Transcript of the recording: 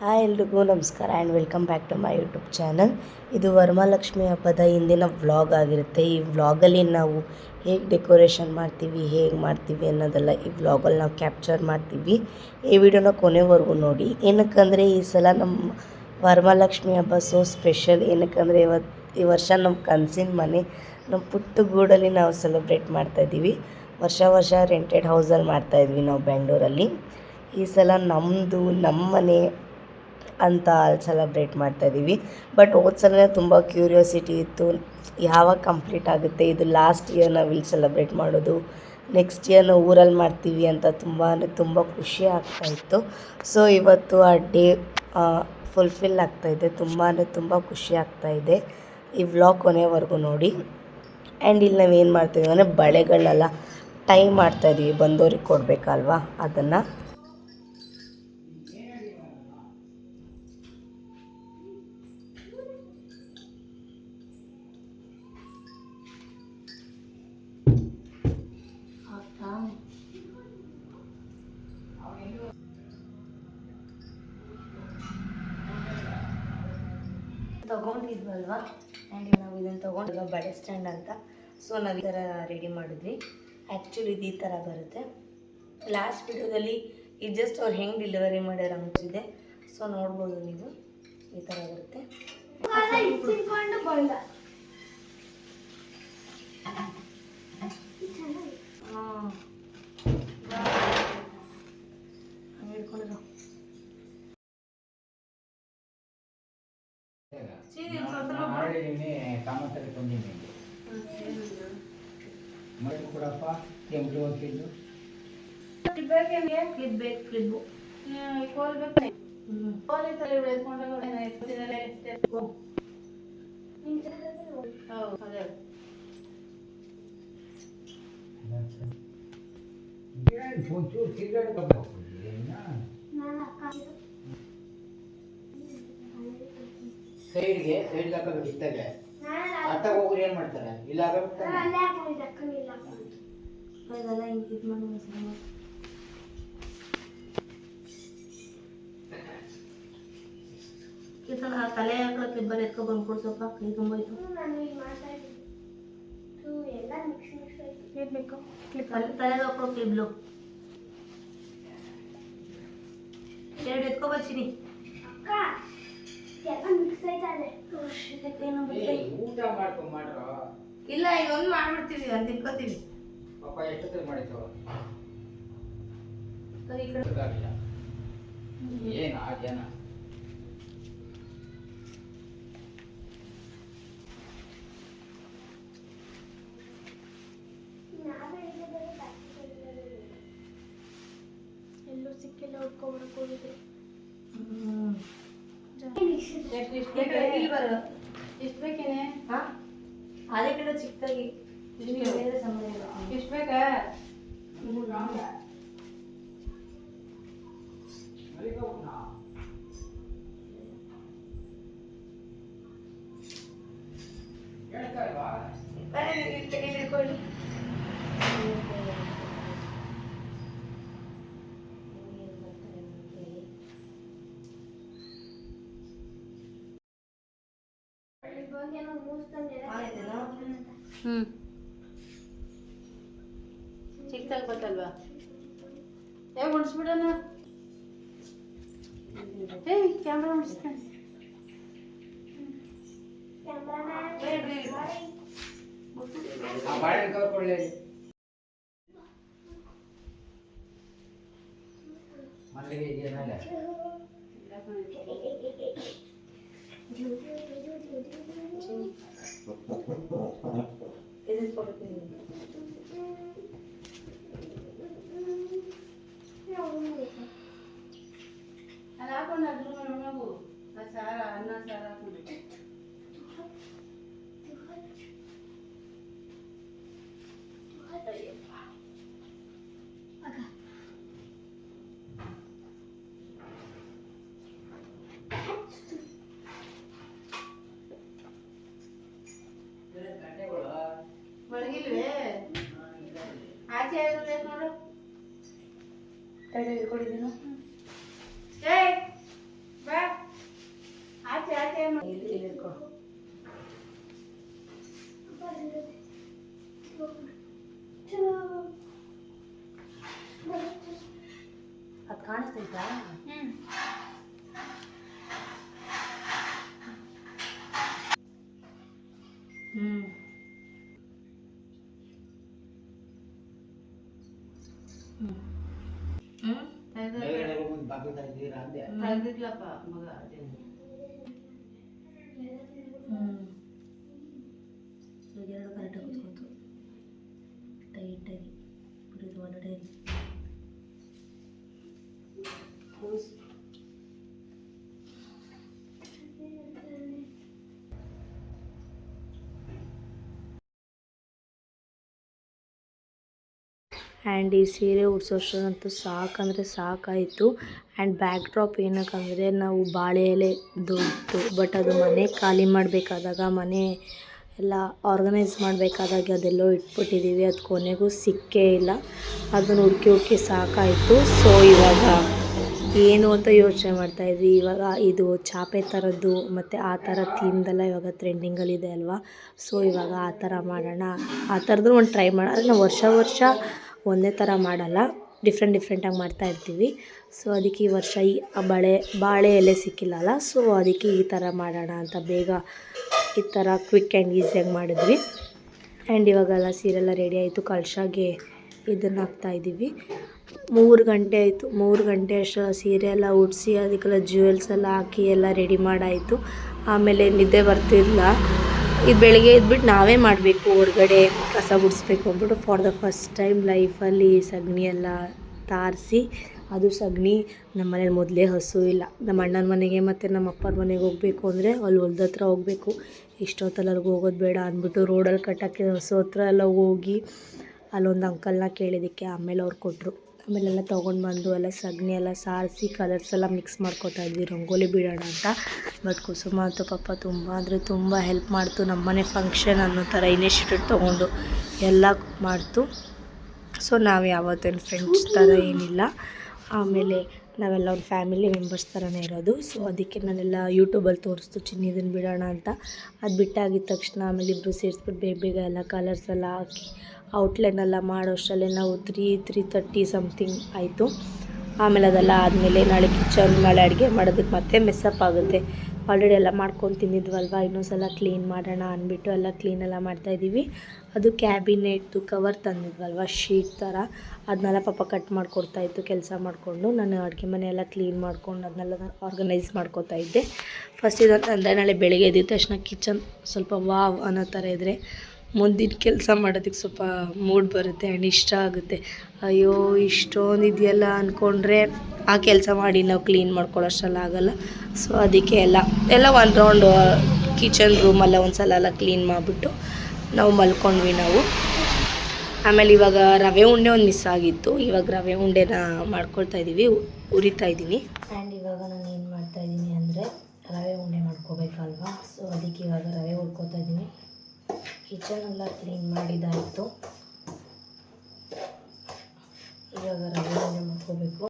Hi ಎಲ್ರಿಗೂ ನಮಸ್ಕಾರ and welcome back to my YouTube channel. ಇದು ವರಮಹಾಲಕ್ಷ್ಮಿ ಹಬ್ಬದ ಹಿಂದಿನ ವ್ಲಾಗ್ ಆಗಿರುತ್ತೆ. ಈ ವ್ಲಾಗಲ್ಲಿ ನಾವು ಹೇಗೆ ಡೆಕೋರೇಷನ್ ಮಾಡ್ತೀವಿ, ಹೇಗೆ ಮಾಡ್ತೀವಿ ಅನ್ನೋದೆಲ್ಲ ಈ ವ್ಲಾಗಲ್ಲಿ ನಾವು ಕ್ಯಾಪ್ಚರ್ ಮಾಡ್ತೀವಿ. ಈ ವಿಡಿಯೋನ ಕೊನೆವರೆಗೂ ನೋಡಿ. ಏನಕ್ಕಂದರೆ ಈ ಸಲ ನಮ್ಮ ವರಮಹಾಲಕ್ಷ್ಮಿ ಹಬ್ಬ ಸೋ ಸ್ಪೆಷಲ್. ಏನಕ್ಕಂದರೆ ಈ ವರ್ಷ ನಮ್ಮ ಕನಸಿನ ಮನೆ ನಮ್ಮ ಪುಟ್ಟ ಗೂಡಲ್ಲಿ ನಾವು ಸೆಲೆಬ್ರೇಟ್ ಮಾಡ್ತಾಯಿದ್ದೀವಿ. ವರ್ಷ ರೆಂಟೆಡ್ ಹೌಸಲ್ಲಿ ಮಾಡ್ತಾಯಿದ್ವಿ ನಾವು ಬೆಂಗಳೂರಲ್ಲಿ. ಈ ಸಲ ನಮ್ಮದು ನಮ್ಮ ಮನೆ ಅಂತ ಅಲ್ಲಿ ಸೆಲೆಬ್ರೇಟ್ ಮಾಡ್ತಾಯಿದ್ದೀವಿ. ಬಟ್ ಹೋದ ಸಲ ತುಂಬ ಕ್ಯೂರಿಯಾಸಿಟಿ ಇತ್ತು, ಯಾವಾಗ ಕಂಪ್ಲೀಟ್ ಆಗುತ್ತೆ, ಇದು ಲಾಸ್ಟ್ ಇಯರ್ ನಾವು ಇಲ್ಲಿ ಸೆಲೆಬ್ರೇಟ್ ಮಾಡೋದು, ನೆಕ್ಸ್ಟ್ ಇಯರ್ ನಾವು ಊರಲ್ಲಿ ಮಾಡ್ತೀವಿ ಅಂತ ತುಂಬ ಖುಷಿ ಆಗ್ತಾಯಿತ್ತು. ಸೊ ಇವತ್ತು ಆ ಡೇ ಫುಲ್ಫಿಲ್ ಆಗ್ತಾಯಿದೆ. ತುಂಬ ಖುಷಿ ಆಗ್ತಾಯಿದೆ. ಈ ವ್ಲಾಗ್ ಕೊನೆವರೆಗೂ ನೋಡಿ. ಆ್ಯಂಡ್ ಇಲ್ಲಿ ನಾವೇನು ಮಾಡ್ತೀವಿ ಅಂದರೆ ಬಳೆಗಳನ್ನೆಲ್ಲ ಟೈ ಮಾಡ್ತಾಯಿದ್ದೀವಿ, ಬಂದೋರಿಗೆ ಕೊಡಬೇಕಲ್ವಾ ಅದನ್ನು. ತೊಗೊಂಡಿದ್ವಲ್ವಾ, ಆ್ಯಂಡ್ ನಾವು ಇದನ್ನು ತೊಗೊಂಡಿದ್ವ ಬಳೆ ಸ್ಟ್ಯಾಂಡ್ ಅಂತ. ಸೊ ನಾವು ಈ ಥರ ರೆಡಿ ಮಾಡಿದ್ವಿ. ಆ್ಯಕ್ಚುಲಿ ಇದು ಈ ಥರ ಬರುತ್ತೆ. ಲಾಸ್ಟ್ ವಿಡಿಯೋದಲ್ಲಿ ಇದು ಜಸ್ಟ್ ಅವ್ರು ಹೆಂಗೆ ಡೆಲಿವರಿ ಮಾಡ್ಯಾರ ಅಂತಿದೆ. ಸೊ ನೋಡ್ಬೋದು ನೀವು, ಈ ಥರ ಬರುತ್ತೆ. ಹಾಂ ಹಿಡ್ಕೊಂಡಿರೋ ಕೊಡಪ್ಪ ಕೆಂಪು ಹಾಕಿದ್ದು ಕ್ಲಿಬ್ಬು ಒಂಚೂರು ಸೈಡ್ಗೆ ಹಾಕೋಬೇಕು. ಇತ್ತಾಗೆ ಅತ್ತಾಗ ಹೋಗ್ರಿ ಏನು ಮಾಡ್ತಾರೆ, ಇಲ್ಲ ಇದೆಲ್ಲ ಹಿಂಗೆ ಇದು ಮಾಡಿ ಈತನ ತಲೆ ಹಾಕ್ಲಕ್ಕೆ ಇಬ್ಬರು ಎತ್ಕೊ ಬಂದು ಕೊಡ್ಸಪ್ಪ, ಕೈ ತುಂಬೋಯ್ತು. ಬೇಕು ತಲೆಗೆ ಹಾಕೋ ಕ್ಲಿಬ್ಲು ಎರಡು ಎತ್ಕೊ ಬಚ್ಚಿನಿ. ಊಟ ಮಾಡ್ಕೊಂಡ್ ಮಾಡ್ರ ಇಲ್ಲ, ಇದೊಂದು ಮಾಡ್ಬಿಡ್ತೀವಿ, ಅಂತ ತಿನ್ಕೋತೀವಿ. ಪಾಪ ಎಷ್ಟು ಮಾಡಿತ್ತು ಏನು ಆ ಜನ ಎಲ್ಲೂ ಸಿಕ್ಕಿಲ್ಲ, ಹುಡ್ಕೊಬರಕ್ಕೆ ಹೋಗಿದ್ದೆ. ಎಷ್ಟು ಬೇಕೇನೆ? ಅದೇ ಕಡೆ ಚಿಕ್ಕದಾಗಿ ಎಷ್ಟು ಬೇಕಾ? ಹಿಡ್ಕೊಳ್ಳಿ. ಚಿಕ್ಕದಾಗ ಬರ್ತಲ್ವಾ? ಉಣಿಸ್ಬಿಡೋಣ. ಕ್ಯಾಮ್ರಾ ಉಣಿಸ್ತಾನೆ. ಮಲ್ಲಿಗೆ ಇದೆಯಲ್ಲ ಅಲ್ಲಿ ಹಾಕೊಂಡು ಅದ್ರ ನಾವು ಸಾರ ಅನ್ನ ಸಾರ ಹಾಕೊಂಡು ಒಳಗಿಲ್ವೇ? ಆಚೆ ನೋಡು. ತಡೆ ಹಿಡ್ಕೊಂಡಿದ್ದೀನ. ಏಯ್ ಬಾ. ಮೇಲ್ಗಡೆ ಒಂದು ಬಾಗಿಲು ತೆಗ್ದಿರಾ ಅಂದೆ. ತೆಗ್ದಿದ್ಲಪ್ಪ ಮಗ ಅದೇ ಎರಡು ಕರೆಕ್ಟಾಗಿ ಕೂತ್ಕೊತು ಟೈಟಾಗಿ ಕುಡಿದು ಹೊರಗಡೆ ಆ್ಯಂಡ್ ಈ ಸೀರೆ ಉಡ್ಸೋಷ್ಟಂತೂ ಸಾಕಂದರೆ ಸಾಕಾಯಿತು. ಆ್ಯಂಡ್ ಬ್ಯಾಕ್ ಡ್ರಾಪ್ ಏನಕ್ಕಂದರೆ ನಾವು ಬಾಳೆ ಎಲೆ ದೊಡ್ಡದು, ಬಟ್ ಅದು ಮನೆ ಖಾಲಿ ಮಾಡಬೇಕಾದಾಗ ಮನೆ ಎಲ್ಲ ಆರ್ಗನೈಸ್ ಮಾಡಬೇಕಾದಾಗ ಅದೆಲ್ಲೋ ಇಟ್ಬಿಟ್ಟಿದ್ದೀವಿ. ಅದು ಕೊನೆಗೂ ಸಿಕ್ಕೇ ಇಲ್ಲ. ಅದನ್ನು ಹುಡುಕಿ ಸಾಕಾಯಿತು. ಸೊ ಇವಾಗ ಏನು ಅಂತ ಯೋಚನೆ ಮಾಡ್ತಾಯಿದ್ವಿ. ಇವಾಗ ಇದು ಚಾಪೆ ಥರದ್ದು ಮತ್ತು ಆ ಥರ ಥೀಮ್ದೆಲ್ಲ ಇವಾಗ ಟ್ರೆಂಡಿಂಗಲ್ಲಿದೆ ಅಲ್ವಾ. ಸೊ ಇವಾಗ ಆ ಥರ ಮಾಡೋಣ, ಆ ಥರದ್ದು ಒಂದು ಟ್ರೈ ಮಾಡೋಣ. ಅಂದರೆ ನಾವು ವರ್ಷ ಒಂದೇ ಥರ ಮಾಡಲ್ಲ, ಡಿಫ್ರೆಂಟಾಗಿ ಮಾಡ್ತಾಯಿರ್ತೀವಿ. ಸೊ ಅದಕ್ಕೆ ಈ ವರ್ಷ ಈ ಬಾಳೆ ಎಲೆ ಸಿಕ್ಕಿಲ್ಲಲ್ಲ, ಸೊ ಅದಕ್ಕೆ ಈ ಥರ ಮಾಡೋಣ ಅಂತ ಬೇಗ ಈ ಥರ ಕ್ವಿಕ್ ಆ್ಯಂಡ್ ಈಸಿಯಾಗಿ ಮಾಡಿದ್ವಿ. ಆ್ಯಂಡ್ ಇವಾಗೆಲ್ಲ ಸೀರೆಲ್ಲ ರೆಡಿ ಆಯಿತು. ಕಳಶಾಗೆ ಇದನ್ನು ಹಾಕ್ತಾಯಿದ್ದೀವಿ. 3 ಗಂಟೆ ಆಯಿತು. 3 ಗಂಟೆ ಅಷ್ಟು ಸೀರೆ ಎಲ್ಲ ಉಡಿಸಿ ಅದಕ್ಕೆಲ್ಲ ಜ್ಯುವೆಲ್ಸ್ ಎಲ್ಲ ಹಾಕಿ ಎಲ್ಲ ರೆಡಿ ಮಾಡಾಯಿತು. ಆಮೇಲೆ ನಿದ್ದೆ ಬರ್ತಿರಲಿಲ್ಲ. ಇದು ಬೆಳಗ್ಗೆ ಎದ್ಬಿಟ್ಟು ನಾವೇ ಮಾಡಬೇಕು, ಹೊರಗಡೆ ಕಸ ಗುಡಿಸ್ಬೇಕು ಅಂದ್ಬಿಟ್ಟು ಫಾರ್ ದ ಫಸ್ಟ್ ಟೈಮ್ ಲೈಫಲ್ಲಿ ಸಗಣಿ ಎಲ್ಲ ತಾರಿಸಿ. ಅದು ಸಗಣಿ ನಮ್ಮ ಮನೇಲಿ ಮೊದಲೇ ಹಸು ಇಲ್ಲ. ನಮ್ಮ ಅಣ್ಣನ ಮನೆಗೆ ಮತ್ತು ನಮ್ಮ ಅಪ್ಪರ ಮನೆಗೆ ಹೋಗಬೇಕು ಅಂದರೆ ಅಲ್ಲಿ ಹೊಲ್ದ ಹತ್ರ ಹೋಗಬೇಕು. ಇಷ್ಟೊತ್ತಲ್ಲಿ ಅಲ್ಲಿಗೆ ಹೋಗೋದು ಬೇಡ ಅಂದ್ಬಿಟ್ಟು ರೋಡಲ್ಲಿ ಕಟ್ಟೋಕ್ಕೆ ಹಸು ಹತ್ರ ಎಲ್ಲ ಹೋಗಿ ಅಲ್ಲೊಂದು ಅಂಕಲ್ನ ಕೇಳಿದ್ದಕ್ಕೆ ಆಮೇಲೆ ಅವ್ರು ಕೊಟ್ಟರು. ಆಮೇಲೆಲ್ಲ ತೊಗೊಂಡು ಬಂದು ಎಲ್ಲ ಸಗಣಿ ಎಲ್ಲ ಸಾರಿಸಿ ಕಲರ್ಸ್ ಎಲ್ಲ ಮಿಕ್ಸ್ ಮಾಡ್ಕೊತಾಯಿದ್ವಿ ರಂಗೋಲಿ ಬಿಡೋಣ ಅಂತ. ಬಟ್ ಕುಸುಮ ಅಂತೂ ಪಾಪ ತುಂಬ ಅಂದರೆ ತುಂಬ ಹೆಲ್ಪ್ ಮಾಡ್ತು. ನಮ್ಮನೆ ಫಂಕ್ಷನ್ ಅನ್ನೋ ಥರ ಇನಿಷಿಯೇಟಿವ್ ತೊಗೊಂಡು ಎಲ್ಲ ಮಾಡ್ತು. ಸೊ ನಾವು ಯಾವತ್ತೇನು ಫ್ರೆಂಡ್ಸ್ ಥರ ಏನಿಲ್ಲ. ಆಮೇಲೆ ನಾವೆಲ್ಲ ಒಂದು ಫ್ಯಾಮಿಲಿ ಮೆಂಬರ್ಸ್ ಥರನೇ ಇರೋದು. ಸೊ ಅದಕ್ಕೆ ನಾನೆಲ್ಲ ಯೂಟ್ಯೂಬಲ್ಲಿ ತೋರಿಸ್ತು ಚಿನ್ನಿ ಇದನ್ನು ಬಿಡೋಣ ಅಂತ. ಅದು ಬಿಟ್ಟಾಗಿದ ತಕ್ಷಣ ಆಮೇಲೆ ಇಬ್ಬರು ಸೇರಿಸ್ಬಿಟ್ಟು ಬೇಗ ಎಲ್ಲ ಕಲರ್ಸ್ ಎಲ್ಲ ಹಾಕಿ ಔಟ್ಲೈನ್ ಎಲ್ಲ ಮಾಡೋಷ್ಟರಲ್ಲೇ ನಾವು 3:30 ಸಮಥಿಂಗ್ ಆಯಿತು. ಆಮೇಲೆ ಅದೆಲ್ಲ ಆದಮೇಲೆ ನಾಳೆ ಅಡುಗೆ ಮಾಡೋದಕ್ಕೆ ಮತ್ತೆ ಮೆಸ್ಸಪ್ ಆಗುತ್ತೆ. ಆಲ್ರೆಡಿ ಎಲ್ಲ ಮಾಡ್ಕೊಂಡು ತಿಂದಿದ್ವಲ್ವ, ಇನ್ನೊಂದ್ಸಲ ಕ್ಲೀನ್ ಮಾಡೋಣ ಅಂದ್ಬಿಟ್ಟು ಎಲ್ಲ ಕ್ಲೀನೆಲ್ಲ ಮಾಡ್ತಾಯಿದ್ದೀವಿ. ಅದು ಕ್ಯಾಬಿನೆಟ್ದು ಕವರ್ ತಂದಿದ್ವಲ್ವ ಶೀಟ್ ಥರ, ಅದನ್ನೆಲ್ಲ ಪಾಪ ಕಟ್ ಮಾಡಿಕೊಡ್ತಾಯಿತ್ತು ಕೆಲಸ ಮಾಡಿಕೊಂಡು. ನಾನು ಅಡುಗೆ ಮನೆ ಎಲ್ಲ ಕ್ಲೀನ್ ಮಾಡ್ಕೊಂಡು ಅದನ್ನೆಲ್ಲ ಆರ್ಗನೈಸ್ ಮಾಡ್ಕೊತಾ ಇದ್ದೆ. ಫಸ್ಟ್ ಇದಂತಂದರೆ ನಾಳೆ ಬೆಳಗ್ಗೆ ಎದ್ದಿದ ತಕ್ಷಣ ಕಿಚನ್ ಸ್ವಲ್ಪ ವಾವ್ ಅನ್ನೋ ಥರ ಇದ್ದರೆ ಮುಂದಿನ ಕೆಲಸ ಮಾಡೋದಕ್ಕೆ ಸ್ವಲ್ಪ ಮೂಡ್ ಬರುತ್ತೆ ಆ್ಯಂಡ್ ಇಷ್ಟ ಆಗುತ್ತೆ. ಅಯ್ಯೋ ಇಷ್ಟೊಂದು ಇದೆಯಲ್ಲ ಅಂದ್ಕೊಂಡ್ರೆ ಆ ಕೆಲಸ ಮಾಡಿ ನಾವು ಕ್ಲೀನ್ ಮಾಡ್ಕೊಳ್ಳೋಷ್ಟೆಲ್ಲ ಆಗೋಲ್ಲ. ಸೊ ಅದಕ್ಕೆ ಎಲ್ಲ ಒಂದು ರೌಂಡು ಕಿಚನ್ ರೂಮೆಲ್ಲ ಒಂದು ಸಲ ಎಲ್ಲ ಕ್ಲೀನ್ ಮಾಡಿಬಿಟ್ಟು ನಾವು ಮಲ್ಕೊಂಡ್ವಿ ನಾವು. ಆಮೇಲೆ ಇವಾಗ ರವೆ ಉಂಡೆ ಒಂದು ಮಿಸ್ ಆಗಿತ್ತು. ಇವಾಗ ರವೆ ಉಂಡೆನ ಮಾಡ್ಕೊಳ್ತಾ ಇದ್ದೀವಿ, ಉರಿತಾ ಇದ್ದೀನಿ. ಆ್ಯಂಡ್ ಇವಾಗ ನಾನು ಏನು ಮಾಡ್ತಾಯಿದ್ದೀನಿ ಅಂದರೆ ರವೆ ಉಂಡೆ ಮಾಡ್ಕೋಬೇಕಲ್ವಾ. ಸೊ ಅದಕ್ಕೆ ಇವಾಗ ರವೆ ಹುರ್ಕೋತಾ ಇದ್ದೀನಿ. ಕಿಚನೆಲ್ಲ ಕ್ಲೀನ್ ಮಾಡಿದ್ದಾಯಿತು. ಇವಾಗ ರವೆ ಉಂಡೆ ಮಾಡ್ಕೋಬೇಕು.